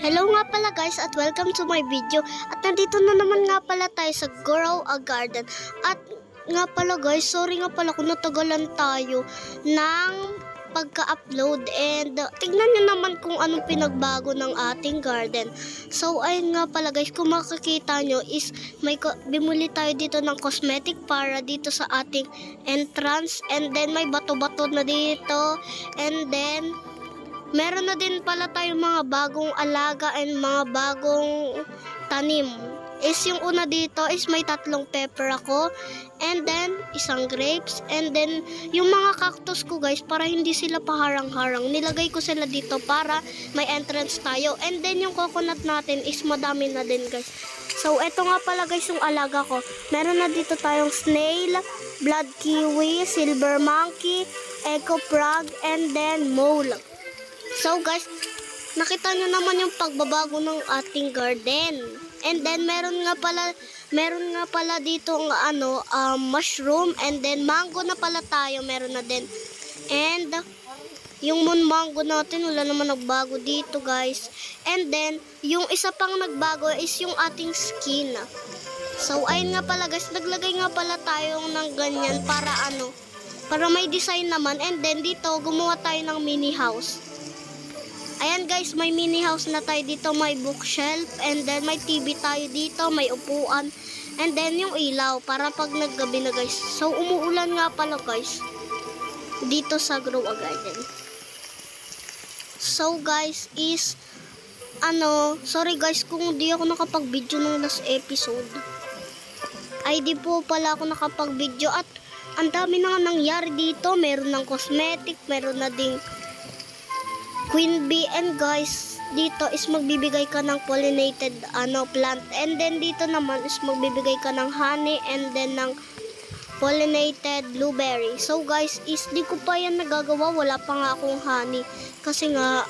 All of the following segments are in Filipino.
Hello nga pala guys at welcome to my video. At nandito na naman nga pala tayo sa Grow a Garden. At nga pala guys, sorry nga pala kung natagalan tayo ng pagka-upload. And tignan nyo naman kung anong pinagbago ng ating garden. So ayun nga pala guys, kung makikita nyo is bimuli tayo dito ng cosmetic para dito sa ating entrance. And then may bato-bato na dito. And then meron na din pala tayong mga bagong alaga and mga bagong tanim. Is yung una dito is may 3 pepper ako. And then, isang grapes. And then, yung mga cactus ko guys, para hindi sila paharang-harang, nilagay ko sila dito para may entrance tayo. And then, yung coconut natin is madami na din guys. So, eto nga pala guys yung alaga ko. Meron na dito tayong snail, blood kiwi, silver monkey, echo frog, and then mole. So guys, nakita nyo naman yung pagbabago ng ating garden. And then meron nga pala dito ng mushroom, and then mango na pala tayo, meron na din. And yung mango natin wala naman nagbago dito guys. And then yung isa pang nagbago is yung ating skin. So ayun nga pala guys, naglagay nga pala tayo ng ganyan para may design naman. And then dito gumawa tayo ng mini house. Ayan guys, may mini house na tayo dito, may bookshelf, and then may TV tayo dito, may upuan, and then yung ilaw para pag naggabi na guys. So umuulan nga pala guys dito sa Grow a Garden. So guys is sorry guys kung di ako nakapag-video ng last episode. Ay di po pala ako nakapag-video at ang dami na nga nangyari dito. Meron ng cosmetic, meron na ding queen bee, and guys dito is magbibigay ka ng pollinated plant, and then dito naman is magbibigay ka ng honey and then ng pollinated blueberry. So guys is di ko pa yan nagagawa, wala pa nga akong honey kasi nga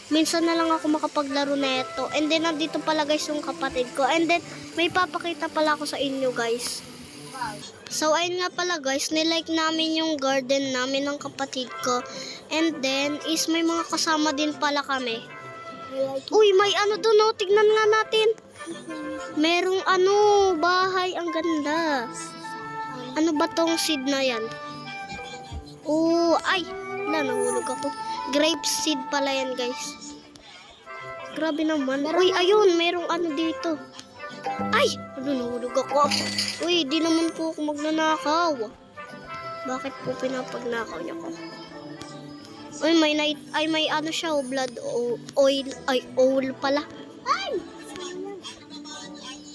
minsan na lang ako makapaglaro na ito. And then nandito pala guys yung kapatid ko, and then may papakita pala ako sa inyo guys. So ayun nga pala guys, nilike namin yung garden namin ng kapatid ko. And then is may mga kasama din pala kami. Uy, may doon oh, tignan nga natin. Merong bahay, ang ganda. Ano ba tong seed na yan? Oh, ay, nahulog ako. Grape seed pala yan guys. Grabe naman. Uy, ayun, merong dito. Ay, nahulog ako. Uy, di naman po ako magnanakaw. Bakit po pinapagnakaw niya ko? Uy, may siya, blood oil, oil pala. Ay!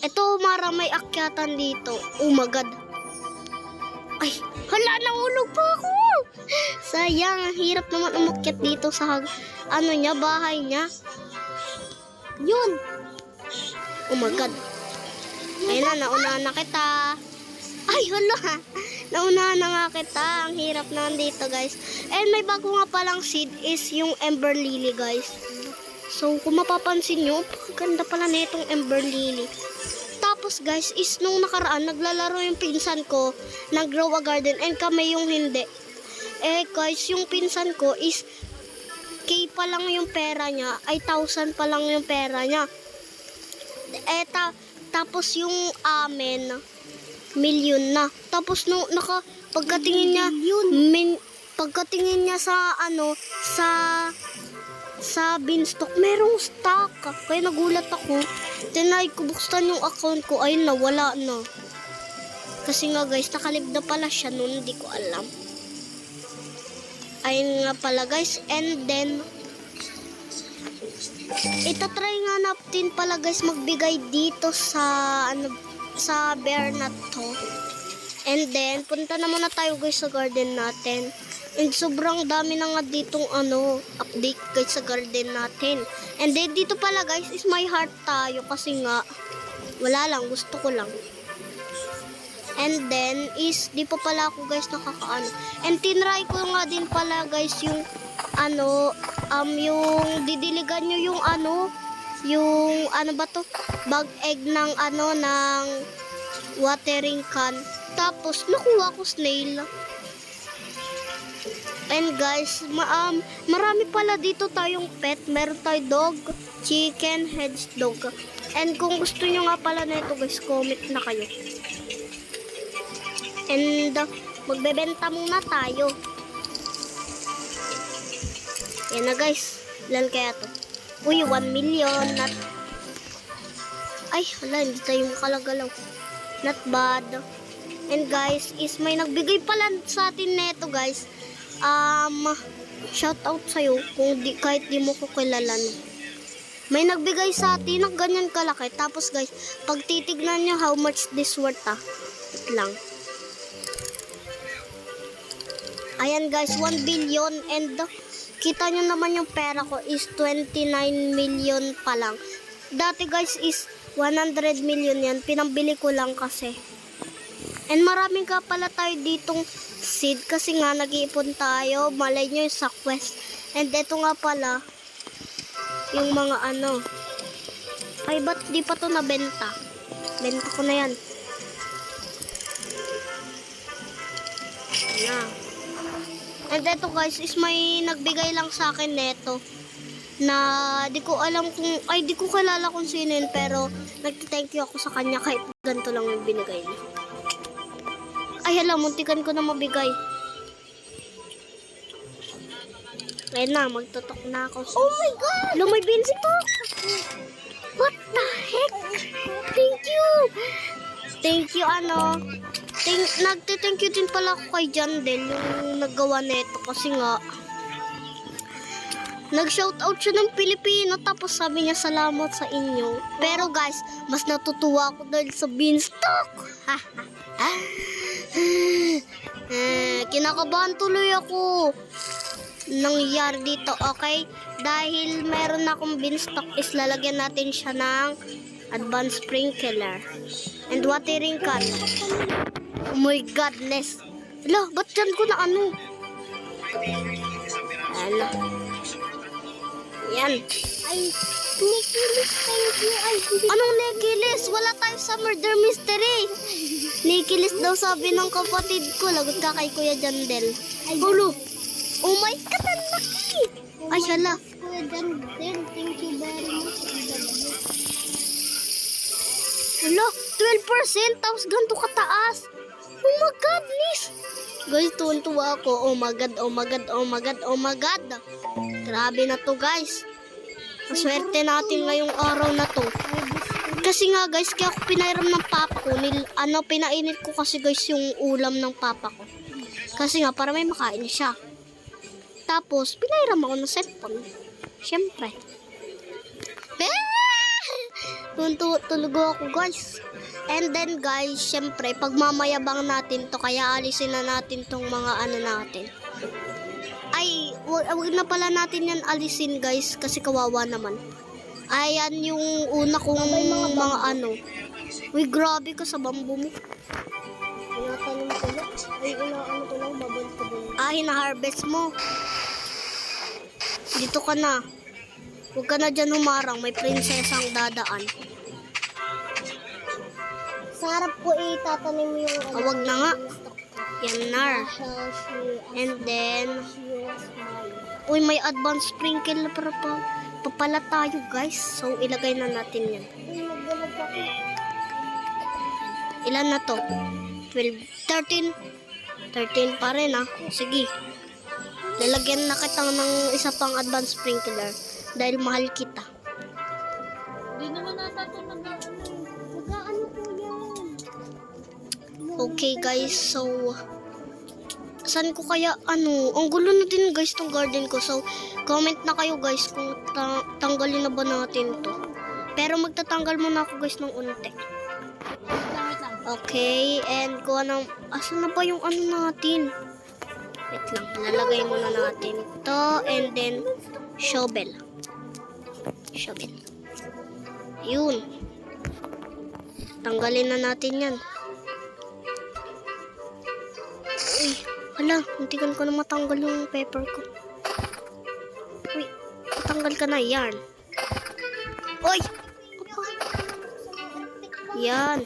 Ito, Mara, may akyatan dito. Oh my God. Ay, hala, nahulog pa ako. Sayang, hirap naman umakyat dito sa bahay niya. Yun. Oh my God. Ayun na, naunahan na kita. Ay, hala. Naunahan na nga kita. Ang hirap na dito, guys. And may bago nga palang seed is yung ember lily, guys. So, kung mapapansin nyo, ganda pala na itong ember lily. Tapos, guys, is nung nakaraan, naglalaro yung pinsan ko ng Grow a Garden and kami yung hindi. Eh, guys, yung pinsan ko is K pa lang yung pera niya. Ay, 1,000 pa lang yung pera niya. Eh, tapos yung amin, million na. Tapos nung pagkatingin niya sa beanstalk, merong stock. Kaya nagulat ako. Tinry ko buksan yung account ko, ayun na, wala na. Kasi nga guys, nakalib na pala siya noon, hindi ko alam. Ayun nga pala guys, and then itatry nga natin pala guys magbigay dito sa bear na to. And then punta na muna tayo guys sa garden natin. And sobrang dami na nga ditong update guys sa garden natin. And then dito pala guys is may heart tayo kasi nga wala lang, gusto ko lang. And then is di pa pala ako guys nakakaano. And tinry ko nga din pala guys yung yung didiligan nyo yung bag egg ng ng watering can. Tapos nakuha ko snail. And guys, marami pala dito tayong pet. Meron tayo dog, chicken, hedgehog. And kung gusto nyo nga pala na ito guys, comment na kayo. And magbebenta muna tayo. Yan na guys. Ilan kaya to? Uy, 1 million. Ay, wala, hindi tayo makalagalaw. Not bad. And guys, is may nagbigay pala sa atin neto guys. Shout out sa'yo kung kahit di mo ko kilala no. May nagbigay sa atin ng ganyan kalaki. Tapos guys, pag titignan nyo how much this worth wait lang. Ayan guys, 1 billion and kita nyo naman yung pera ko is 29 million pa lang. Dati guys is 100 million yan. Pinambili ko lang kasi. And maraming ka pala tayo ditong seed kasi nga nag-iipon tayo. Malay nyo yung sa quest. And ito nga pala yung mga ano. Ay, ba't di pa to nabenta? Benta ko na yan. Na. And ito guys is may nagbigay lang sa akin neto. Na di ko alam kung, ay di ko kilala kung sino yun. Pero nag-thank you ako sa kanya kahit ganito lang yung binigay niya. Ay, hala, muntikan ko na mabigay. Ayun na, magtutok na ako. Oh my God! Hala, may binsi to! What the heck? Thank you! Thank you, ano. Nagte-thank you din pala ako kay Jandel, yung naggawa nito. Kasi nga, nag-shoutout siya ng Pilipino, tapos sabi niya salamat sa inyo. Pero guys, mas natutuwa ako dahil sa beanstalk. Kinakabahan tuloy ako nangyari dito, okay? Dahil meron akong beanstalk is lalagyan natin siya ng advanced sprinkler and watering can. Oh my godness. Hala, ba't dyan ko na ano? Hala. Yan. Ay, Nikilis, thank you. Ay, anong Nikilis? Wala tayo sa murder mystery. Nikilis daw sabi ng kapatid ko. Lagot ka kay Kuya Jandel. Hulo. Oh my God, ang laki. Ay, hala. Kuya Jandel, thank you very much. Hala, 12%. Tapos ganito kataas. Oh my goodness. Guys, tuwan-tuwa ako. Oh my God, oh my God, oh my God, oh my God. Grabe na to guys. Maswerte natin ngayong araw na to. Kasi nga guys, kaya ako pinairam ng papa ko. Pinainit ko kasi guys yung ulam ng papa ko. Kasi nga, para may makain siya. Tapos, pinairam ako ng cellphone. Siyempre. Tulog ako guys. And then guys, siyempre, pagmamayabang natin to, kaya alisin na natin tong mga ano natin. Ay, wag na pala natin yan alisin guys, kasi kawawa naman. Ayan yung una kong mga ano. Uy, grabe ka sa bambu mo. Inatanong ko lang. Ay, inaano ko lang, babal ko din. Ah, hina-harvest mo. Dito ka na. Huwag ka na dyan humarang, may prinsesang dadaan. Sa harap ko itatanim mo yung ano. Wag na nga. Yan na. And then, uy, may advanced sprinkle para papala tayo guys. So, ilagay na natin yan. Ilan na to? 12, 13. 13 pa rin ah. Sige. Lalagyan na kita ng isa pang advanced sprinkler. Dahil mahal kita. Hindi naman nata ito Mag-ano po yan? Okay guys, so saan ko kaya ano? Ang gulo na din guys tong garden ko. So comment na kayo guys kung tanggalin na ba natin to. Pero magtatanggal muna ako guys ng unti. Okay, and kuha ng asan na ba yung ano natin? Wait lang, lalagay muna natin ito and then shovel. Shovel. Yun. Tanggalin na natin yan. Uy, hala, muntikan ko na matanggal yung paper ko. Uy, matanggal ka na, yan. Uy! Yan.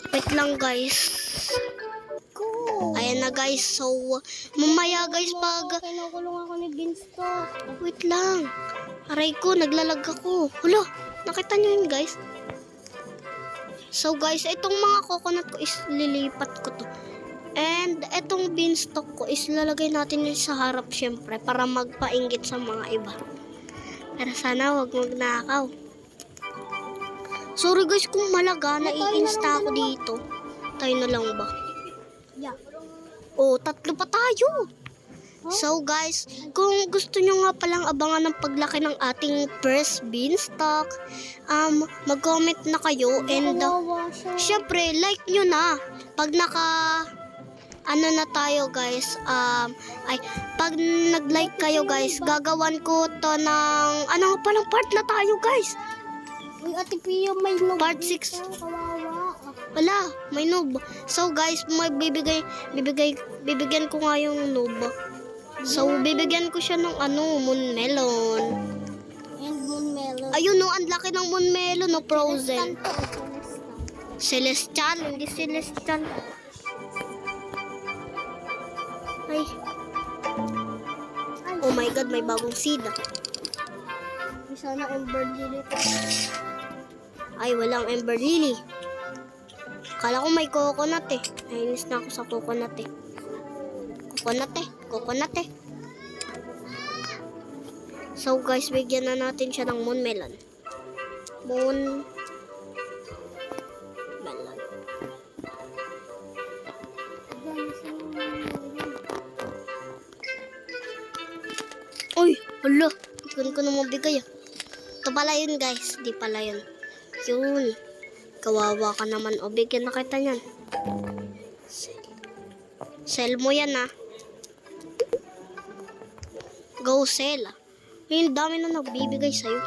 Wait lang guys. Ayan na guys, so mamaya guys pag... Kinukulong ako ni Beanstalk. Wait lang. Aray ko, naglalag ako. Hala, nakita nyo yun guys? So guys, itong mga coconut ko is lilipat ko to. And itong beanstalk ko is lalagay natin yun sa harap syempre para magpainggit sa mga iba. Pero sana wag magnakaw. Sorry guys kung malaga, nai-insta ako dito. Tayo na lang ba? Yeah. Oh, 3 pa tayo. So guys, kung gusto nyo nga palang abangan ng paglaki ng ating first beanstalk, mag-comment na kayo and Kawawa siya. syempre like nyo na. Pag ano na tayo guys, pag nag-like kayo guys, gagawan ko to ng, ano nga palang part na tayo guys? Uy, Ate Pia, may noob Part dito. 6. Kawawa. Wala, may noob. So guys, bibigyan ko nga yung noob. So, bibigyan ko siya ng moon melon. And moon melon. Ayun no, ang laki ng moon melon, no, frozen. Tanto, Celestial, hindi celestial. Ay. Oh my god, may bagong seed. Sana ember lily. Ay, walang ember lily. Kala ko may coconut eh. Nainis na ako sa coconut eh. Coconut eh. So guys, bigyan na natin siya ng moon melon. Moon melon. Uy, hala. Hindi ko na mabigay ah. Ito pala yun guys. Di pala yun. Yun. Kawawa ka naman. O, bigyan na kita niyan. Sell mo yan ah. Go sell ah. Yung dami na nagbibigay sa'yo.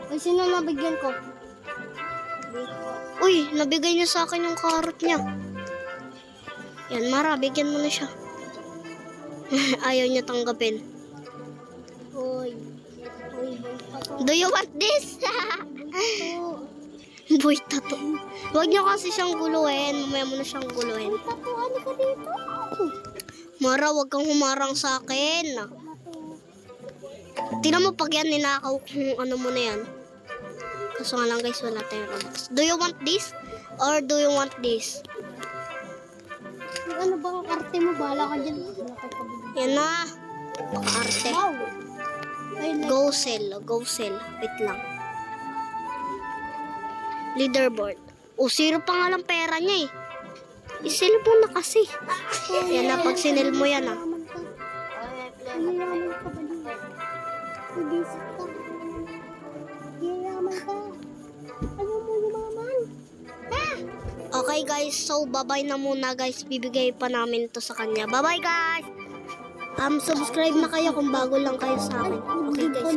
Ay, sino nabigyan ko? Uy, nabigay niya sa akin yung carrot niya. Yan, Mara, bigyan mo na siya. Ayaw niya tanggapin. Uy, boy, pato. Do you want this? Boy, tato. Huwag niyo kasi siyang guluhin. Mamaya mo na siyang guluhin. Pato, ano ka dito? Mara, huwag kang humarang sa akin. Tingnan mo pag yan, ninakaw kung ano mo na yan. Kaso nga lang guys, wala tayong Robux. Do you want this? Or do you want this? Ano bang arte mo? Bahala ka dyan. Yan na. Paka-arte. Wow. Ay, Go sell. Go sell. Wait lang. Leaderboard. O, 0 pa nga lang pera niya eh. I-sell mo na kasi. Yan na, pag sinil mo yan ah. Yayaman ka ba dito? Ibisip ka. Yayaman ka. Ano mo yumaman? Okay guys, so bye-bye na muna guys. Bibigay pa namin to sa kanya. Bye-bye guys! Subscribe na kayo kung bago lang kayo sa akin. Okay guys.